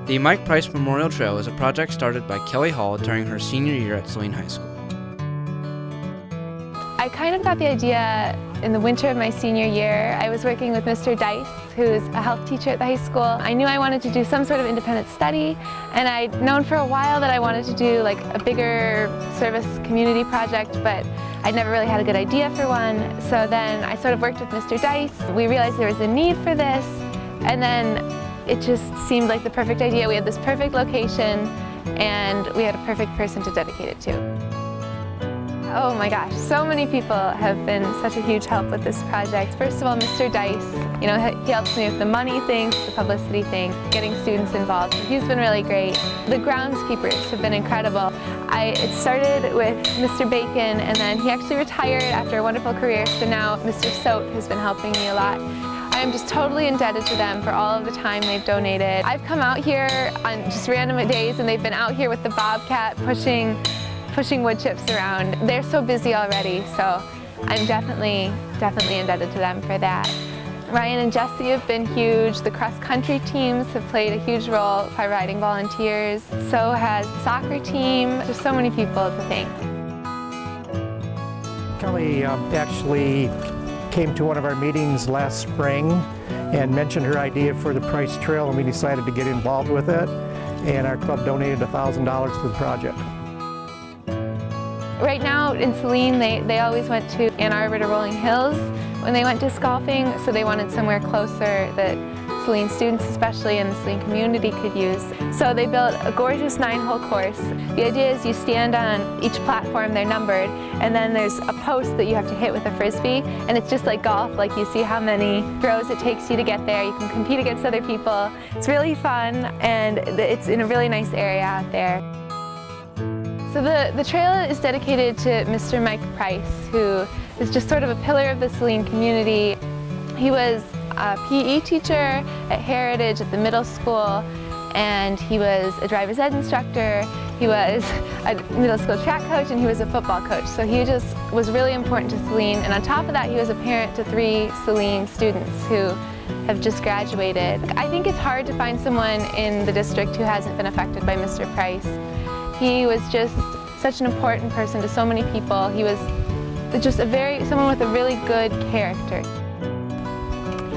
The Mike Price Memorial Trail is a project started by Kelly Hall during her senior year at Saline High School. I kind of got the idea in the winter of my senior year. I was working with Mr. Dice, who's a health teacher at the high school. I knew I wanted to do some sort of independent study, and I'd known for a while that I wanted to do like a bigger service community project, but I'd never really had a good idea for one. So then I sort of worked with Mr. Dice. We realized there was a need for this, and then it just seemed like the perfect idea. We had this perfect location, and we had a perfect person to dedicate it to. Oh my gosh, so many people have been such a huge help with this project. First of all, Mr. Dice, he helps me with the money thing, the publicity thing, getting students involved. So he's been really great. The groundskeepers have been incredible. It started with Mr. Bacon, and then he actually retired after a wonderful career, so now Mr. Soap has been helping me a lot. I am just totally indebted to them for all of the time they've donated. I've come out here on just random days, and they've been out here with the Bobcat pushing wood chips around. They're so busy already, so I'm definitely indebted to them for that. Ryan and Jesse have been huge. The cross-country teams have played a huge role by providing volunteers. So has the soccer team. There's so many people to thank. Kelly actually came to one of our meetings last spring and mentioned her idea for the Price Trail, and we decided to get involved with it, and our club donated $1,000 to the project. Right now in Saline, they always went to Ann Arbor to Rolling Hills when they went disc golfing, so they wanted somewhere closer that Saline students, especially in the Saline community, could use. So they built a gorgeous 9-hole course. The idea is you stand on each platform, they're numbered, and then there's a post that you have to hit with a frisbee, and it's just like golf, like you see how many throws it takes you to get there. You can compete against other people. It's really fun, and it's in a really nice area out there. So the trail is dedicated to Mr. Mike Price, who is just sort of a pillar of the Saline community. He was a PE teacher at Heritage at the middle school, and he was a driver's ed instructor, he was a middle school track coach, and he was a football coach. So he just was really important to Saline, and on top of that he was a parent to 3 Saline students who have just graduated. I think it's hard to find someone in the district who hasn't been affected by Mr. Price. He was just such an important person to so many people. He was just someone with a really good character.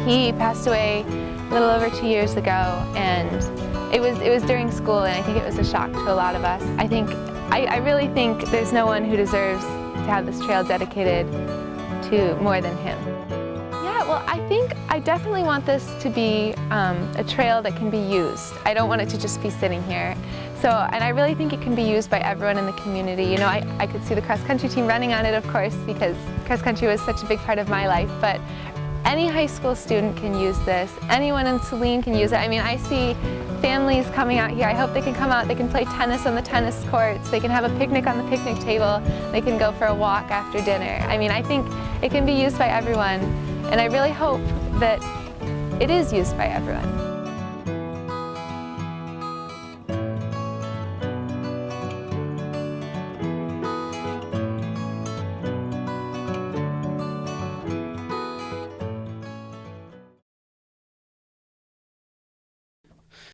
He passed away a little over 2 years ago, and it was during school, and I think it was a shock to a lot of us. I really think there's no one who deserves to have this trail dedicated to more than him. Yeah, well, I definitely want this to be a trail that can be used. I don't want it to just be sitting here. And I really think it can be used by everyone in the community. I could see the cross-country team running on it, of course, because cross-country was such a big part of my life, but any high school student can use this. Anyone in Saline can use it. I mean, I see families coming out here. I hope they can come out. They can play tennis on the tennis courts. They can have a picnic on the picnic table. They can go for a walk after dinner. I mean, I think it can be used by everyone, and I really hope that it is used by everyone.